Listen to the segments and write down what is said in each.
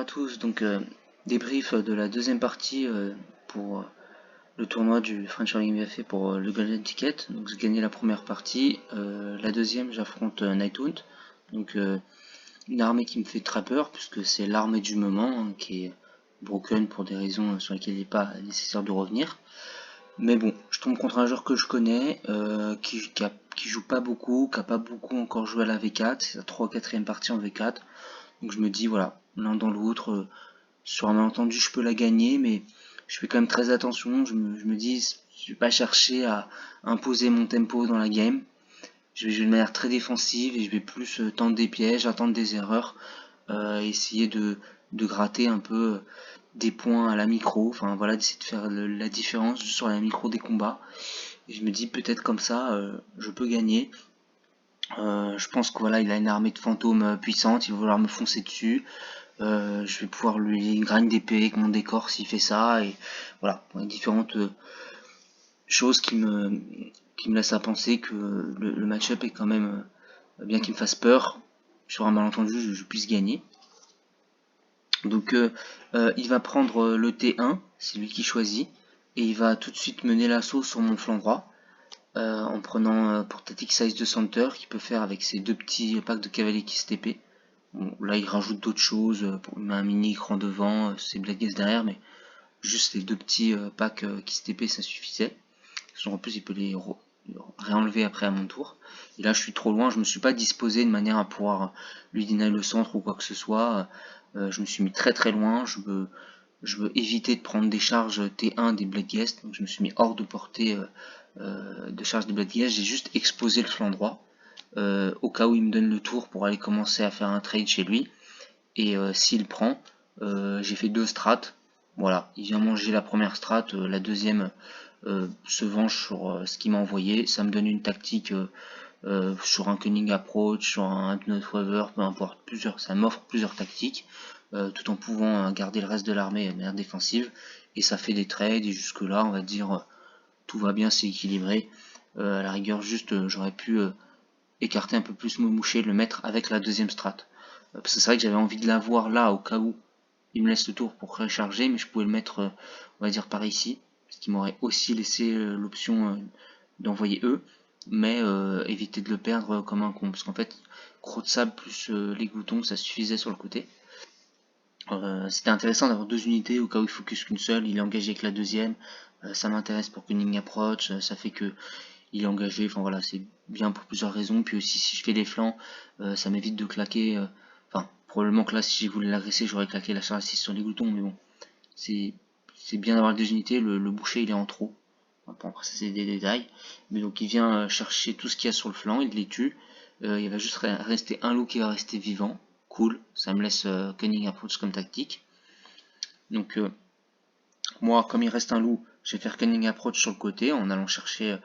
à tous, donc débrief de la deuxième partie pour le tournoi du French Hurling VFA pour le Golden Ticket. Donc j'ai gagné la première partie, la deuxième j'affronte Nighthunt, donc une armée qui me fait très peur puisque c'est l'armée du moment qui est broken pour des raisons sur lesquelles il n'est pas nécessaire de revenir. Mais bon, je tombe contre un joueur que je connais, qui joue pas beaucoup, qui a pas beaucoup encore joué à la V4, c'est sa 3 ou 4ème partie en V4. Donc je me dis voilà, l'un dans l'autre, sur un malentendu je peux la gagner, mais je fais quand même très attention, je me dis je vais pas chercher à imposer mon tempo dans la game, je vais jouer de manière très défensive et je vais plus tendre des pièges, attendre des erreurs, essayer de gratter un peu des points à la micro, enfin voilà, d'essayer de faire la différence sur la micro des combats. Et je me dis peut-être comme ça je peux gagner. Je pense que voilà, il a une armée de fantômes puissante, il va vouloir me foncer dessus. Je vais pouvoir lui grind d'épée avec mon décor s'il fait ça, et voilà, différentes choses qui me laissent à penser que le match-up est quand même, bien qu'il me fasse peur, sur un malentendu je puisse gagner. Donc il va prendre le T1, c'est lui qui choisit, et il va tout de suite mener l'assaut sur mon flanc droit. En prenant pour Tactic Size de Center, qui peut faire avec ses deux petits packs de cavaliers qui se TP. Bon, là il rajoute d'autres choses, il met un mini écran devant, ses Blade Gaze derrière, mais juste les deux petits packs qui se TP ça suffisait. En plus il peut les réenlever après à mon tour. Et là je suis trop loin, je me suis pas disposé de manière à pouvoir lui deny le centre ou quoi que ce soit. Je me suis mis très très loin, je veux éviter de prendre des charges T1 des Blade Gaze, donc je me suis mis hors de portée de charge des Blade Gaze, j'ai juste exposé le flanc droit. Au cas où il me donne le tour pour aller commencer à faire un trade chez lui, et s'il prend, j'ai fait deux strats, voilà, il vient manger la première strat, la deuxième se venge sur ce qu'il m'a envoyé, ça me donne une tactique sur un cunning approach, sur un hypnote weaver, peu importe, ça m'offre plusieurs tactiques, tout en pouvant garder le reste de l'armée de manière défensive, et ça fait des trades, et jusque là on va dire tout va bien, c'est équilibré. À la rigueur juste j'aurais pu écarter un peu plus mon moucher, le mettre avec la deuxième strat. Parce que c'est vrai que j'avais envie de l'avoir là au cas où il me laisse le tour pour recharger, mais je pouvais le mettre, on va dire, par ici, ce qui m'aurait aussi laissé l'option d'envoyer eux, mais éviter de le perdre comme un con, parce qu'en fait, croc de sable plus les gloutons, ça suffisait sur le côté. C'était intéressant d'avoir deux unités au cas où il focus qu'une seule, il est engagé avec la deuxième, ça m'intéresse pour Cunning Approach, ça fait que il est engagé, enfin voilà, c'est bien pour plusieurs raisons, puis aussi si je fais des flancs, ça m'évite de claquer, enfin probablement que là si j'ai voulu l'agresser j'aurais claqué la charge 6 sur les gloutons, mais bon, c'est bien d'avoir des unités, le boucher il est en trop, bon, après ça c'est des détails, mais donc il vient chercher tout ce qu'il y a sur le flanc, il les tue, il va juste rester un loup qui va rester vivant, cool, ça me laisse Cunning Approach comme tactique. Donc moi comme il reste un loup, je vais faire Cunning Approach sur le côté en allant chercher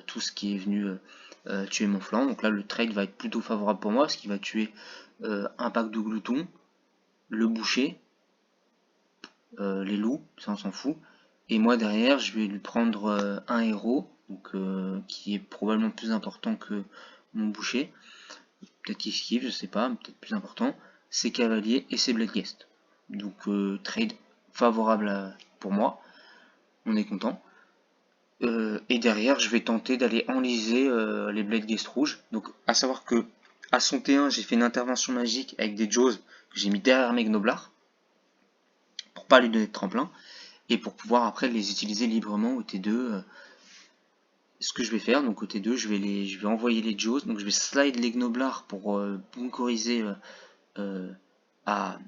tout ce qui est venu tuer mon flanc. Donc là le trade va être plutôt favorable pour moi parce qu'il va tuer un pack de gloutons, le boucher, les loups, ça on s'en fout. Et moi derrière je vais lui prendre un héros, donc, qui est probablement plus important que mon boucher. Peut-être qu'il esquive, je sais pas, peut-être plus important. Ses cavaliers et ses Blade Gaze. Donc trade favorable pour moi, on est content. Et derrière je vais tenter d'aller enliser les Blade Gaze rouges. Donc à savoir que à son T1 j'ai fait une intervention magique avec des Jaws que j'ai mis derrière mes Gnoblards pour pas lui donner de tremplin et pour pouvoir après les utiliser librement au T2. Ce que je vais faire, donc au T2 je vais envoyer les Jaws, donc je vais slide les Gnoblards pour bunkeriser à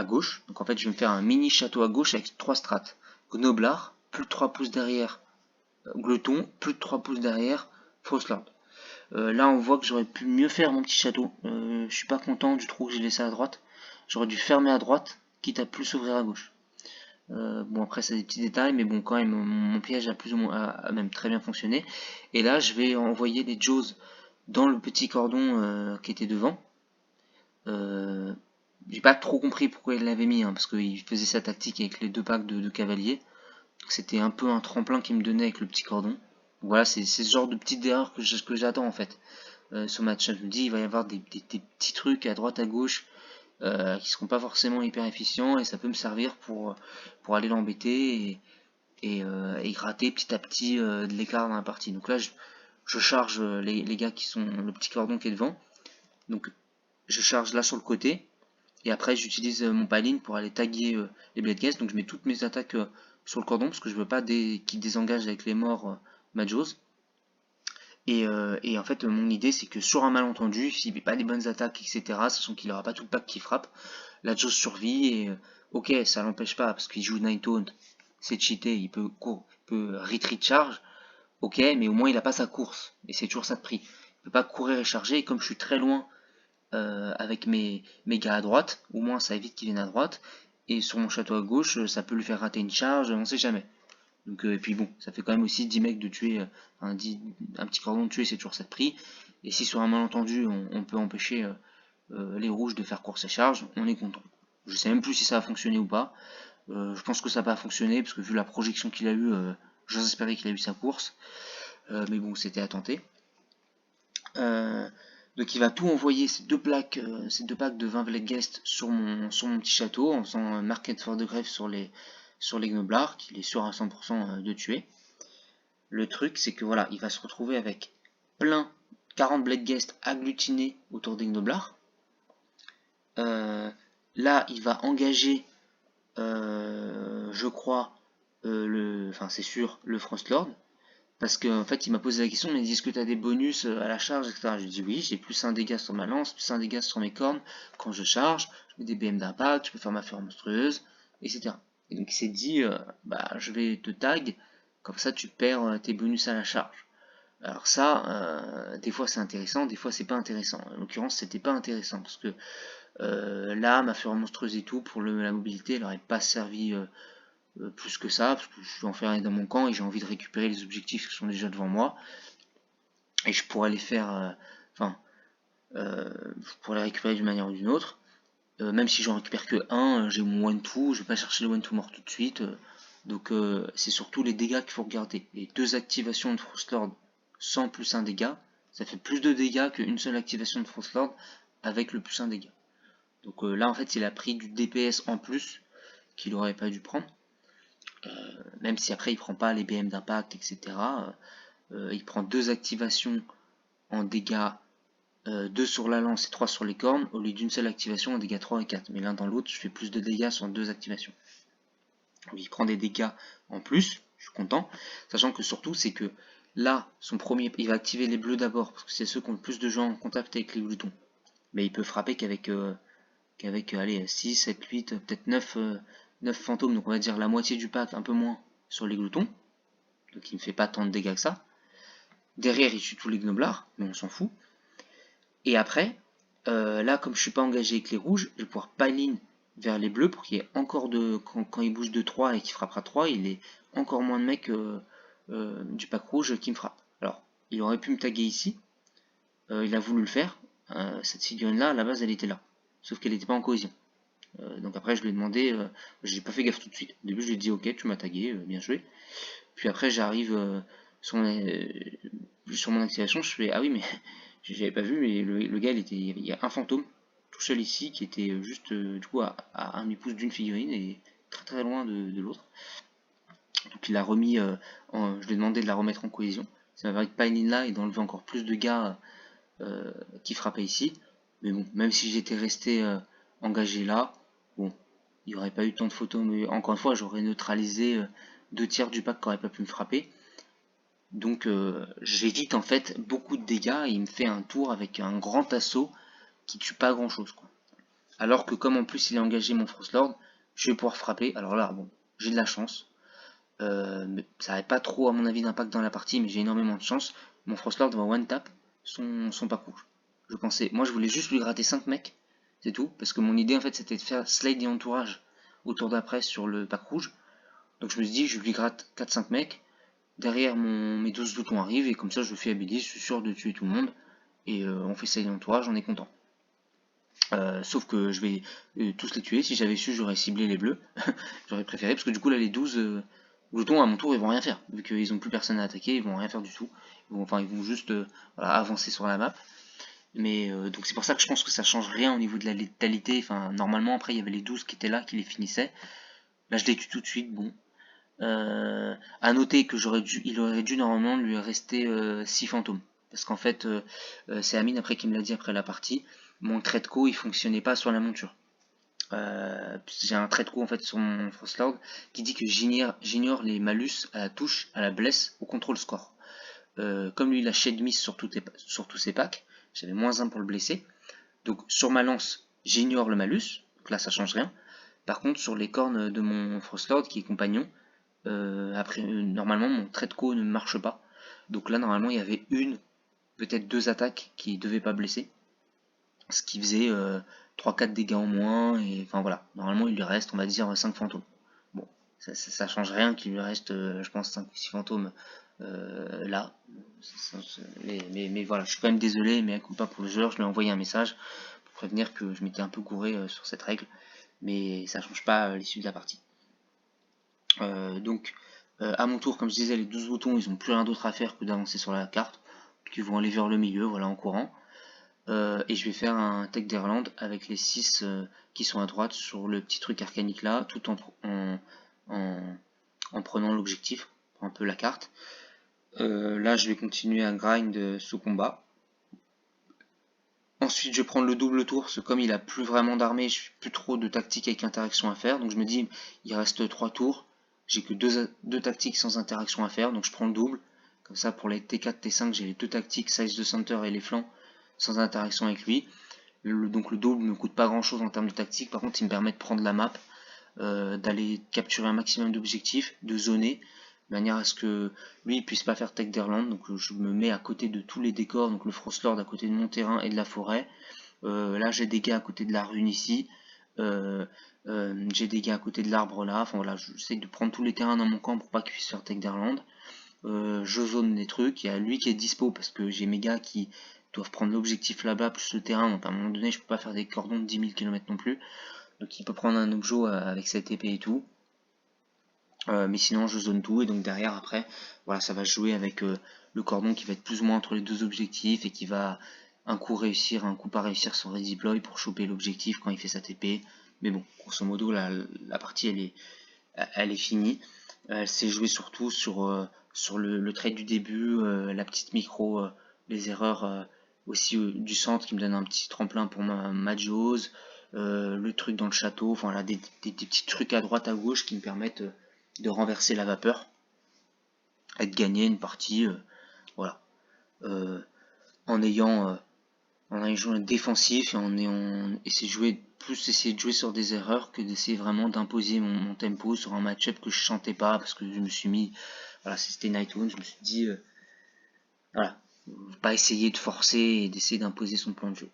gauche. Donc en fait je vais me faire un mini château à gauche avec 3 strates. Gnoblard, plus de 3 pouces derrière Glouton, plus de 3 pouces derrière Frostlord. Là on voit que j'aurais pu mieux faire mon petit château. Je suis pas content du trou que j'ai laissé à droite. J'aurais dû fermer à droite, quitte à plus s'ouvrir à gauche. Bon après c'est des petits détails, mais bon quand même mon piège a plus ou moins a même très bien fonctionné. Et là je vais envoyer les Jaws dans le petit cordon qui était devant. J'ai pas trop compris pourquoi il l'avait mis, hein, parce qu'il faisait sa tactique avec les deux packs de cavaliers. C'était un peu un tremplin qu'il me donnait avec le petit cordon. Voilà, c'est ce genre de petites erreurs que j'attends en fait sur match. Je me dis il va y avoir des petits trucs à droite à gauche qui seront pas forcément hyper efficients, et ça peut me servir pour aller l'embêter et gratter petit à petit de l'écart dans la partie. Donc là je charge les gars qui sont le petit cordon qui est devant, donc je charge là sur le côté, et après j'utilise mon paline pour aller taguer les blade guests. Donc je mets toutes mes attaques sur le cordon parce que je veux pas qu'ils désengagent avec les morts Majos. Et en fait mon idée c'est que sur un malentendu, s'il met pas les bonnes attaques, etc., sachant qu'il aura pas tout le pack qui frappe, la Jaws survit, et ok, ça l'empêche pas parce qu'il joue Nighthaunt, c'est cheaté, il peut retreat charge, ok, mais au moins il a pas sa course, et c'est toujours ça de prix. Il peut pas courir et charger, et comme je suis très loin avec mes gars à droite, au moins ça évite qu'ils viennent à droite, et sur mon château à gauche, ça peut lui faire rater une charge, on sait jamais. Donc, et puis bon, ça fait quand même aussi 10 mecs de tuer, un petit cordon de tuer, c'est toujours ça de prix. Et si sur un malentendu, on peut empêcher les rouges de faire course et charge, on est content. Je sais même plus si ça a fonctionné ou pas. Je pense que ça n'a pas fonctionné, parce que vu la projection qu'il a eu, j'ose espérer qu'il a eu sa course. Mais bon, c'était à tenter. Donc il va tout envoyer, ces deux packs de 20 Blade Guest sur mon petit château, en faisant Market for the Grave sur les Gnoblards, qu'il est sûr à 100% de tuer. Le truc, c'est que voilà, il va se retrouver avec 40 Blade Guest agglutinés autour des Gnoblards. Là, il va engager, je crois, c'est sûr, le Frostlord. Parce qu'en fait, il m'a posé la question, il m'a dit, est-ce que tu as des bonus à la charge, etc. Je lui ai dit oui, j'ai plus un dégât sur ma lance, plus un dégât sur mes cornes quand je charge, je mets des BM d'impact, je peux faire ma fureur monstrueuse, etc. Et donc il s'est dit, je vais te tag, comme ça tu perds tes bonus à la charge. Alors ça, des fois c'est intéressant, des fois c'est pas intéressant. En l'occurrence, c'était pas intéressant, parce que là, ma fureur monstrueuse et tout, pour la mobilité, elle n'aurait pas servi plus que ça, parce que je suis enfermé dans mon camp et j'ai envie de récupérer les objectifs qui sont déjà devant moi, et je pourrais les faire, je pourrais les récupérer d'une manière ou d'une autre, même si j'en récupère que un, j'ai mon one-two, je vais pas chercher le one-two mort tout de suite, donc c'est surtout les dégâts qu'il faut regarder. Les deux activations de Frostlord sans plus un dégât, ça fait plus de dégâts qu'une seule activation de Frostlord avec le plus un dégât. Donc là en fait il a pris du DPS en plus qu'il aurait pas dû prendre. Même si après il prend pas les BM d'impact, etc. Il prend deux activations en dégâts 2 sur la lance et 3 sur les cornes, au lieu d'une seule activation en dégâts 3 et 4. Mais l'un dans l'autre, je fais plus de dégâts sur deux activations. Donc, il prend des dégâts en plus, je suis content. Sachant que surtout, c'est que là, son premier, il va activer les bleus d'abord, parce que c'est ceux qui ont le plus de gens en contact avec les gloutons. Mais il peut frapper qu'avec allez, 6, 7, 8, peut-être 9 fantômes, donc on va dire la moitié du pack, un peu moins, sur les gloutons. Donc il ne fait pas tant de dégâts que ça. Derrière, il tue tous les gnoblards, mais on s'en fout. Et après, là, comme je suis pas engagé avec les rouges, je vais pouvoir paline vers les bleus pour qu'il y ait encore de. Quand il bouge de 3 et qu'il frappera 3, il est encore moins de mecs du pack rouge qui me frappe. Alors, il aurait pu me taguer ici. Il a voulu le faire. Cette figurine là, à la base, elle était là. Sauf qu'elle n'était pas en cohésion. Donc après, je lui ai demandé. J'ai pas fait gaffe tout de suite. Au début, je lui ai dit ok, tu m'as tagué, bien joué. Puis après, j'arrive sur mon activation, je fais ah oui, mais j'avais pas vu, mais le gars, il y a un fantôme tout seul ici qui était juste du coup à un demi-pouce d'une figurine et très très loin de l'autre. Donc il l'a remis, je lui ai demandé de la remettre en cohésion. Ça m'a permis de paline là et d'enlever encore plus de gars qui frappaient ici. Mais bon, même si j'étais resté engagé là, bon, il n'y aurait pas eu tant de photos, mais encore une fois, j'aurais neutralisé 2 tiers du pack qui n'aurait pas pu me frapper. Donc j'évite en fait beaucoup de dégâts et il me fait un tour avec un grand assaut qui tue pas grand chose, quoi. Alors que comme en plus il a engagé mon Frostlord, je vais pouvoir frapper. Alors là, bon, j'ai de la chance. Mais ça n'avait pas trop à mon avis d'impact dans la partie, mais j'ai énormément de chance. Mon Frostlord va one tap son pack rouge. Je pensais, moi je voulais juste lui gratter 5 mecs, c'est tout, parce que mon idée en fait c'était de faire slide et entourage au tour d'après sur le pack rouge. Donc je me suis dit, je lui gratte 4-5 mecs. Derrière, mes 12 gloutons arrivent, et comme ça je le fais habiliser, je suis sûr de tuer tout le monde. Et on fait ça d'entourage, on est content. Sauf que je vais tous les tuer. Si j'avais su, j'aurais ciblé les bleus. J'aurais préféré, parce que du coup là les 12 gloutons à mon tour ils vont rien faire. Vu qu'ils ont plus personne à attaquer, ils vont rien faire du tout. Ils vont juste avancer sur la map. Mais donc c'est pour ça que je pense que ça change rien au niveau de la létalité. Enfin, normalement, après, il y avait les 12 qui étaient là, qui les finissaient. Là, je les tue tout de suite, bon. À noter que il aurait dû normalement lui rester 6 fantômes. Parce qu'en fait, c'est Amine après qui me l'a dit après la partie. Mon trait de co, il fonctionnait pas sur la monture. J'ai un trait de co en fait sur mon Frostlord qui dit que j'ignore les malus à la touche, à la blesse, au contrôle score. Comme lui il a Shade Miss sur tous ses packs, j'avais -1 pour le blesser. Donc sur ma lance, j'ignore le malus, donc là ça change rien. Par contre sur les cornes de mon Frostlord qui est compagnon, normalement mon trait de co ne marche pas. Donc là normalement il y avait peut-être 2 attaques qui ne devaient pas blesser. Ce qui faisait 3-4 dégâts en moins, et enfin voilà, normalement il lui reste on va dire 5 fantômes. Bon, ça change rien qu'il lui reste je pense 5 ou 6 fantômes là. Mais voilà, je suis quand même désolé, mais à coup pas pour le joueur, je lui ai envoyé un message pour prévenir que je m'étais un peu gouré sur cette règle, mais ça change pas l'issue de la partie. Donc à mon tour, comme je disais, les 12 boutons ils ont plus rien d'autre à faire que d'avancer sur la carte, qui vont aller vers le milieu, voilà, en courant. Et je vais faire un Tech d'Irlande avec les 6 qui sont à droite sur le petit truc arcanique là, tout en prenant l'objectif, un peu la carte. Là je vais continuer à grind sous combat. Ensuite je vais prendre le double tour, parce que comme il a plus vraiment d'armée, je n'ai plus trop de tactiques avec interaction à faire, donc je me dis il reste 3 tours, j'ai que 2 tactiques sans interaction à faire, donc je prends le double. Comme ça pour les T4, T5 j'ai les 2 tactiques, Size de Center et les flancs, sans interaction avec lui. Donc le double ne me coûte pas grand chose en termes de tactique, par contre il me permet de prendre la map, d'aller capturer un maximum d'objectifs, de zoner, de manière à ce que lui il puisse pas faire Tech d'Irlande. Donc je me mets à côté de tous les décors, donc le Frostlord à côté de mon terrain et de la forêt. Là j'ai des gars à côté de la rune ici, j'ai des gars à côté de l'arbre là, enfin voilà, j'essaie de prendre tous les terrains dans mon camp pour pas qu'il puisse faire Tech d'Irlande. Je zone des trucs, il y a lui qui est dispo parce que j'ai mes gars qui doivent prendre l'objectif là-bas plus le terrain, donc à un moment donné je peux pas faire des cordons de 10 000 km non plus, donc il peut prendre un objet avec cette épée et tout, mais sinon je zone tout, et donc derrière après voilà, ça va jouer avec le cordon qui va être plus ou moins entre les deux objectifs et qui va un coup réussir, un coup pas réussir son redeploy pour choper l'objectif quand il fait sa TP. Mais bon, grosso modo la partie elle est finie. Elle s'est jouée surtout sur le trade du début, la petite micro, les erreurs aussi du centre qui me donne un petit tremplin pour ma Jaws, le truc dans le château, enfin là, des petits trucs à droite à gauche qui me permettent de renverser la vapeur et de gagner une partie, voilà, euh, en ayant joué défensif et en ayant essayer de jouer sur des erreurs que d'essayer vraiment d'imposer mon tempo sur un match-up que je chantais pas, parce que je me suis mis, voilà, c'était Nightwood, je me suis dit, voilà, pas essayer de forcer et d'essayer d'imposer son plan de jeu.